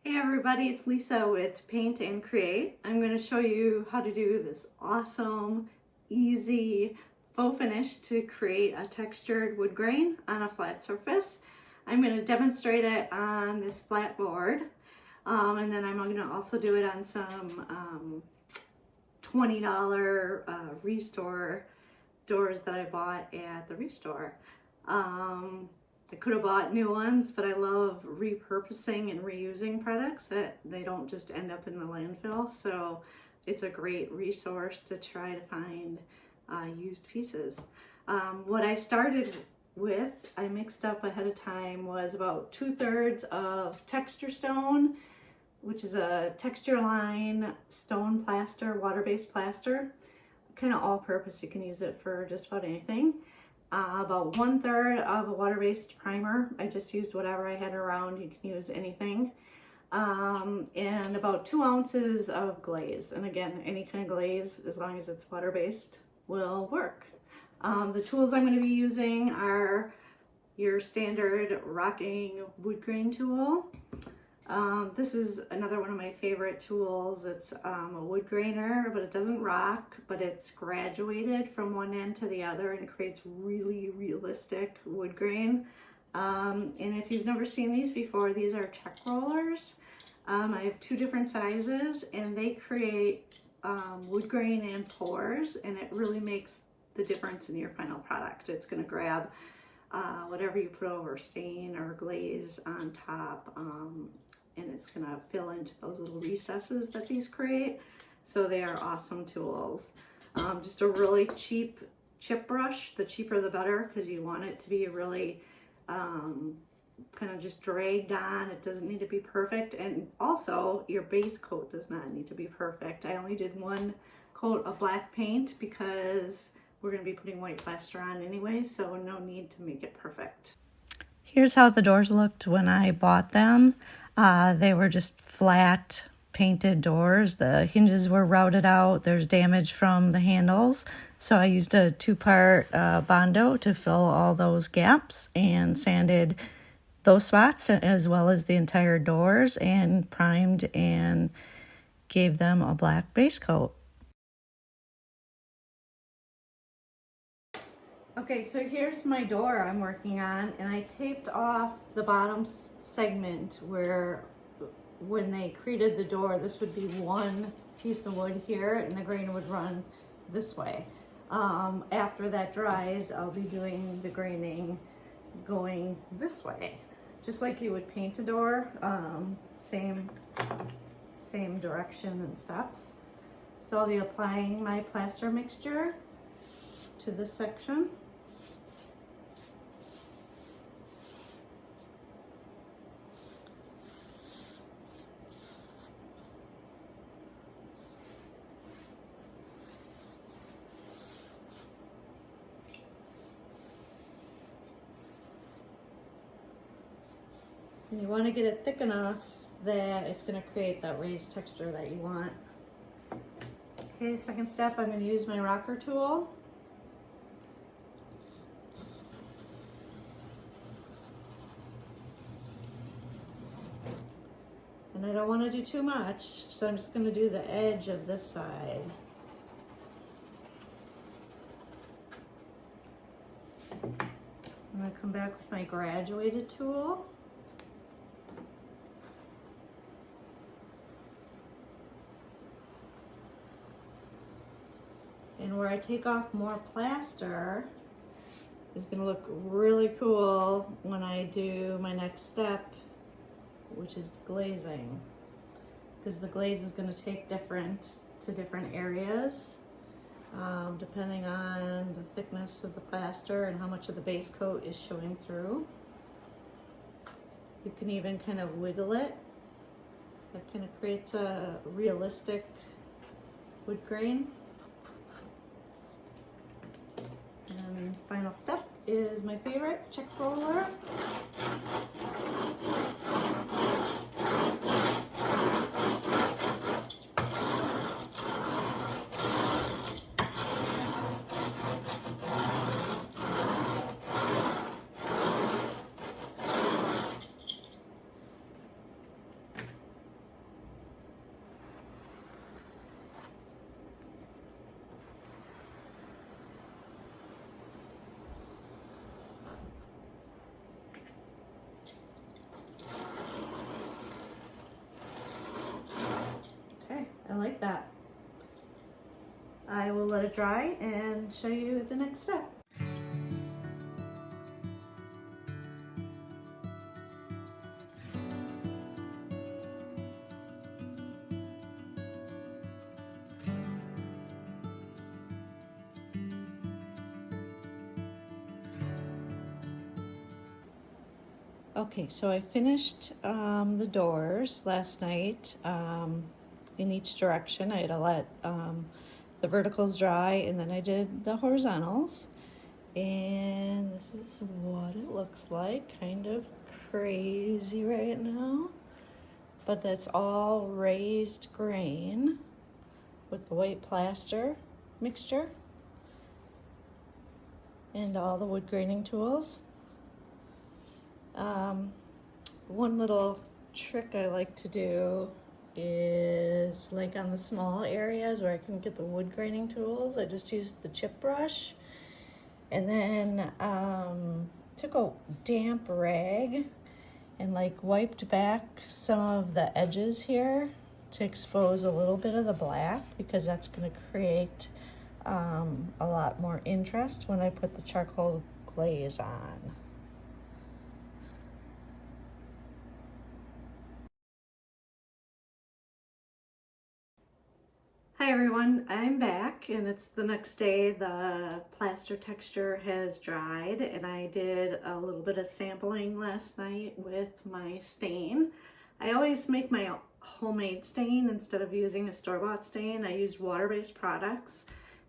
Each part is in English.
Hey everybody, it's Lisa with Paint and Create. I'm going to show you how to do this awesome, easy faux finish to create a textured wood grain on a flat surface. I'm going to demonstrate it on this flat board, and then I'm going to also do it on some $20 Restore doors that I bought at the Restore. I could have bought new ones, but I love repurposing and reusing products that they don't just end up in the landfill. So it's a great resource to try to find used pieces. What I started with, I mixed up ahead of time, was about 2/3 of texture stone, which is a texture line stone plaster, water-based plaster, kind of all-purpose. You can use it for just about anything. About 1/3 of a water-based primer. I just used whatever I had around. You can use anything. And about 2 ounces of glaze. And again, any kind of glaze, as long as it's water-based, will work. The tools I'm going to be using are your standard rocking wood grain tool. This is another one of my favorite tools. It's a wood grainer, but it doesn't rock, but it's graduated from one end to the other and creates really realistic wood grain. And if you've never seen these before, these are check rollers. I have 2 different sizes, and they create wood grain and pores, and it really makes the difference in your final product. It's going to grab whatever you put over, stain or glaze on top, and it's going to fill into those little recesses that these create. So they are awesome tools. Just a really cheap chip brush. The cheaper the better, because you want it to be really kind of just dragged on. It doesn't need to be perfect, and also your base coat does not need to be perfect. I only did 1 coat of black paint because we're going to be putting white plaster on anyway, so no need to make it perfect. Here's how the doors looked when I bought them. They were just flat painted doors. The hinges were routed out. There's damage from the handles. So I used a 2-part Bondo to fill all those gaps and sanded those spots as well as the entire doors, and primed and gave them a black base coat. Okay, so here's my door I'm working on, and I taped off the bottom segment where, when they created the door, this would be one piece of wood here, and the grain would run this way. After that dries, I'll be doing the graining going this way, just like you would paint a door. Same direction and steps. So I'll be applying my plaster mixture to this section. And you want to get it thick enough that it's going to create that raised texture that you want. Okay, second step, I'm going to use my rocker tool. And I don't want to do too much, so I'm just going to do the edge of this side. I'm going to come back with my graduated tool. And where I take off more plaster is going to look really cool when I do my next step, which is glazing, because the glaze is going to take to different areas depending on the thickness of the plaster and how much of the base coat is showing through. You can even kind of wiggle it. That kind of creates a realistic wood grain. And final step is my favorite, check roller. like that. I will let it dry and show you the next step. Okay, so I finished the doors last night in each direction. I had to let the verticals dry, and then I did the horizontals. And this is what it looks like. Kind of crazy right now, but that's all raised grain with the white plaster mixture and all the wood graining tools. One little trick I like to do is, like on the small areas where I can get the wood graining tools, I just use the chip brush, and then took a damp rag and like wiped back some of the edges here to expose a little bit of the black, because that's going to create a lot more interest when I put the charcoal glaze on. Hi everyone, I'm back and it's the next day. The plaster texture has dried and I did a little bit of sampling last night with my stain. I always make my homemade stain instead of using a store-bought stain. I used water-based products,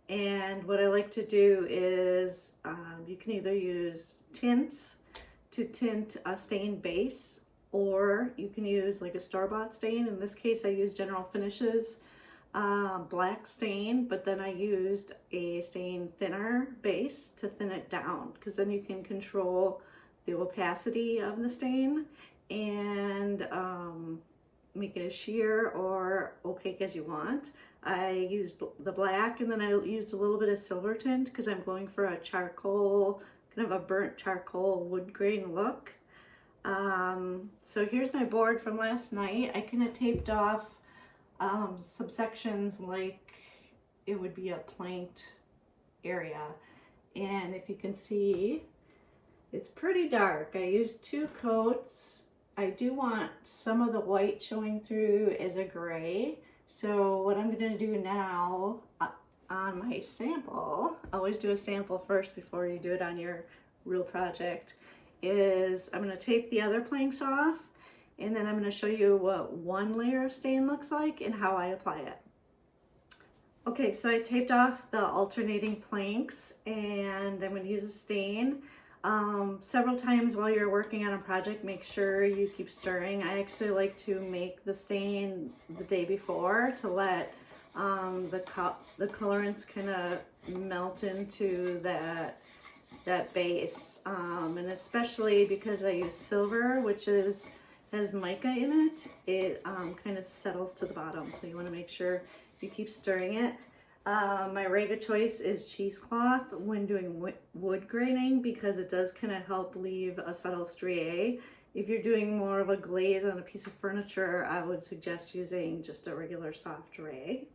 and what I like to do is you can either use tints to tint a stain base, or you can use like a store-bought stain. In this case I used General Finishes black stain, but then I used a stain thinner base to thin it down, because then you can control the opacity of the stain and make it as sheer or opaque as you want. I used the black, and then I used a little bit of silver tint because I'm going for a charcoal, kind of a burnt charcoal wood grain look. So here's my board from last night. I kind of taped off some sections like it would be a planked area, and if you can see, it's pretty dark. I used 2 coats. I do want some of the white showing through as a gray, so what I'm going to do now on my sample, always do a sample first before you do it on your real project, is I'm going to tape the other planks off, and then I'm going to show you what one layer of stain looks like and how I apply it. Okay, so I taped off the alternating planks, and I'm going to use a stain. Several times while you're working on a project, make sure you keep stirring. I actually like to make the stain the day before to let the colorants kind of melt into that base, and especially because I use silver, which has mica in it, it kind of settles to the bottom, so you want to make sure you keep stirring it. My rag of choice is cheesecloth when doing wood graining, because it does kind of help leave a subtle striae. If you're doing more of a glaze on a piece of furniture, I would suggest using just a regular soft rag.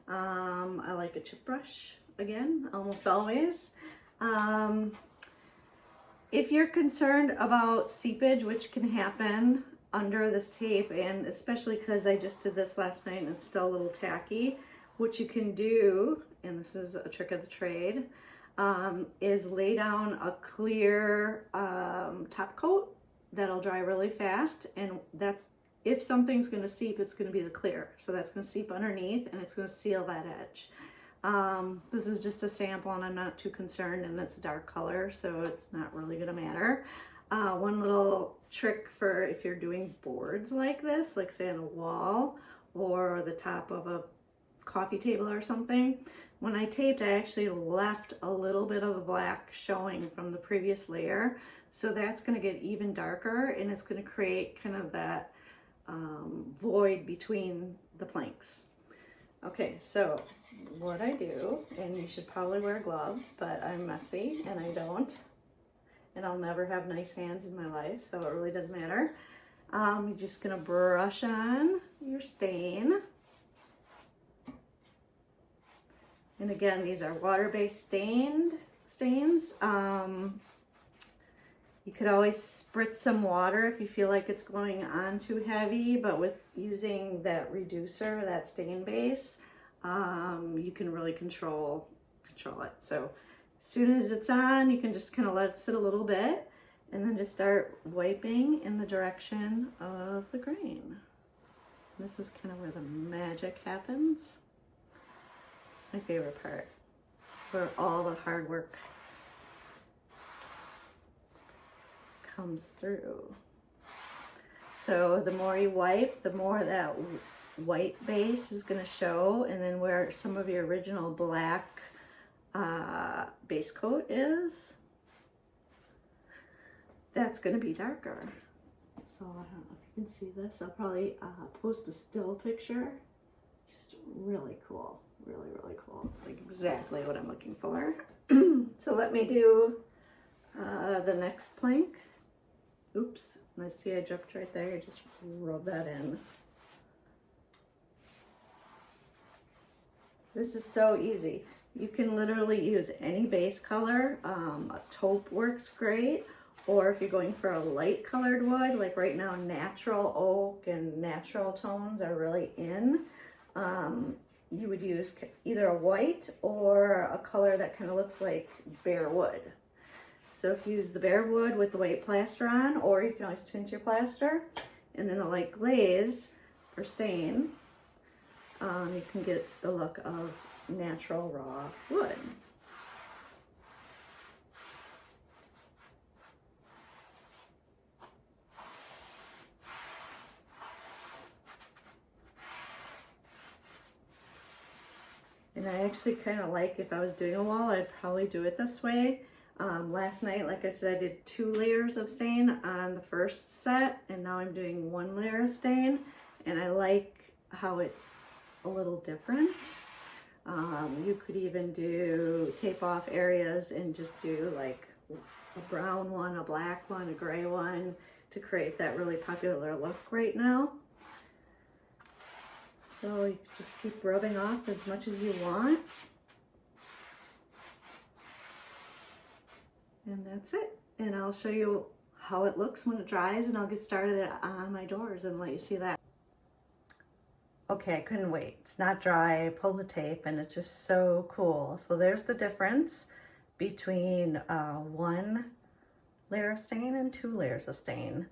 I like a chip brush, again, almost always. If you're concerned about seepage, which can happen under this tape, and especially because I just did this last night and it's still a little tacky, what you can do, and this is a trick of the trade, is lay down a clear top coat that'll dry really fast, and that's, if something's going to seep, it's going to be the clear, so that's going to seep underneath and it's going to seal that edge. This is just a sample and I'm not too concerned, and it's a dark color, so it's not really going to matter. One little trick for if you're doing boards like this, like say on a wall or the top of a coffee table or something, when I taped, I actually left a little bit of the black showing from the previous layer, so that's going to get even darker, and it's going to create kind of that void between the planks. Okay, so what I do, and you should probably wear gloves, but I'm messy and I don't, and I'll never have nice hands in my life, so it really doesn't matter. You're just gonna brush on your stain, And again, these are water-based stains. You could always spritz some water if you feel like it's going on too heavy, but with using that reducer, that stain base, you can really control it. So as soon as it's on, you can just kind of let it sit a little bit and then just start wiping in the direction of the grain. This is kind of where the magic happens. It's my favorite part, where all the hard work comes through. So the more you wipe, the more that white base is going to show, and then where some of your original black base coat is, that's going to be darker. So I don't know if you can see this. I'll probably post a still picture. Just really cool, really cool. It's like exactly what I'm looking for. So let me do the next plank. Oops, I see I dripped right there. Just rub that in. This is so easy. You can literally use any base color. A taupe works great. Or if you're going for a light colored wood, like right now, natural oak and natural tones are really in. You would use either a white or a color that kind of looks like bare wood. So if you use the bare wood with the white plaster on, or you can always tint your plaster, and then a light glaze or stain, you can get the look of natural raw wood. And I actually kind of like, if I was doing a wall, I'd probably do it this way. Last night, like I said, I did 2 layers of stain on the first set, and now I'm doing 1 layer of stain, and I like how it's a little different. You could even do tape off areas and just do like a brown one, a black one, a gray one to create that really popular look right now. So you just keep rubbing off as much as you want. And that's it. And I'll show you how it looks when it dries, and I'll get started on my doors and let you see that. Okay, I couldn't wait. It's not dry. I pulled the tape and it's just so cool. So there's the difference between 1 layer of stain and 2 layers of stain.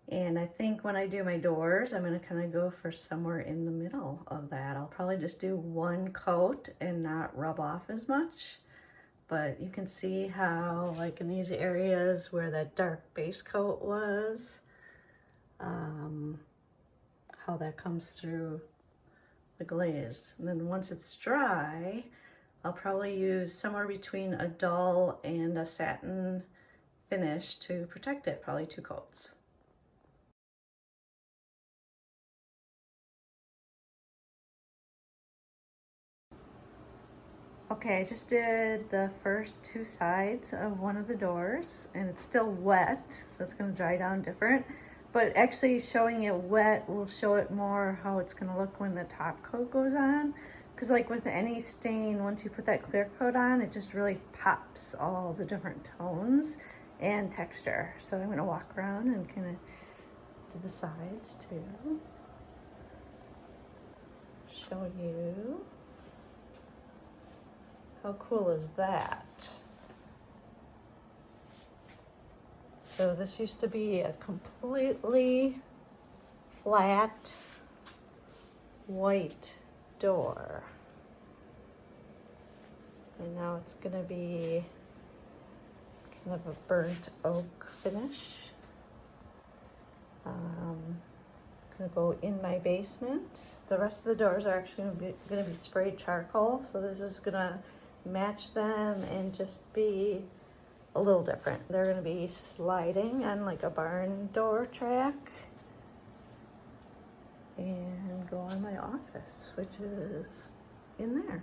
And I think when I do my doors, I'm going to kind of go for somewhere in the middle of that. I'll probably just do 1 coat and not rub off as much. But you can see how, like in these areas where that dark base coat was, how that comes through the glaze. And then once it's dry, I'll probably use somewhere between a dull and a satin finish to protect it, probably 2 coats. Okay, I just did the first 2 sides of one of the doors, and it's still wet, so it's going to dry down different. But actually showing it wet will show it more how it's going to look when the top coat goes on. Because like with any stain, once you put that clear coat on, it just really pops all the different tones and texture. So I'm going to walk around and kind of to the sides too. Show you. How cool is that? So this used to be a completely flat white door. And now it's gonna be kind of a burnt oak finish. Gonna go in my basement. The rest of the doors are actually gonna be sprayed charcoal, so this is gonna match them and just be a little different. They're gonna be sliding on like a barn door track and go on my office, which is in there.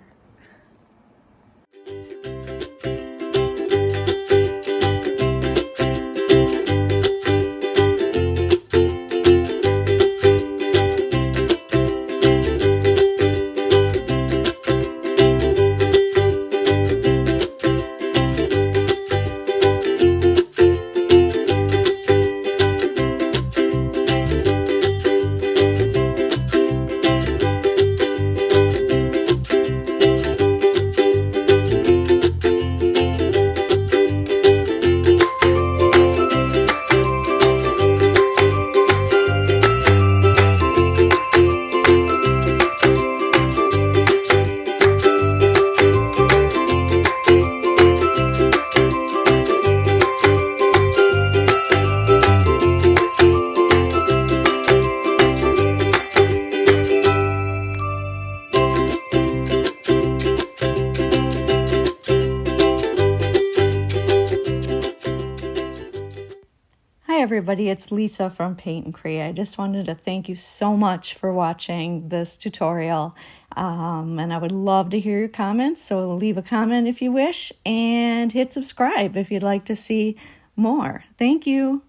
Hi everybody, it's Lisa from Paint and Create. I just wanted to thank you so much for watching this tutorial. And I would love to hear your comments, so leave a comment if you wish, and hit subscribe if you'd like to see more. Thank you.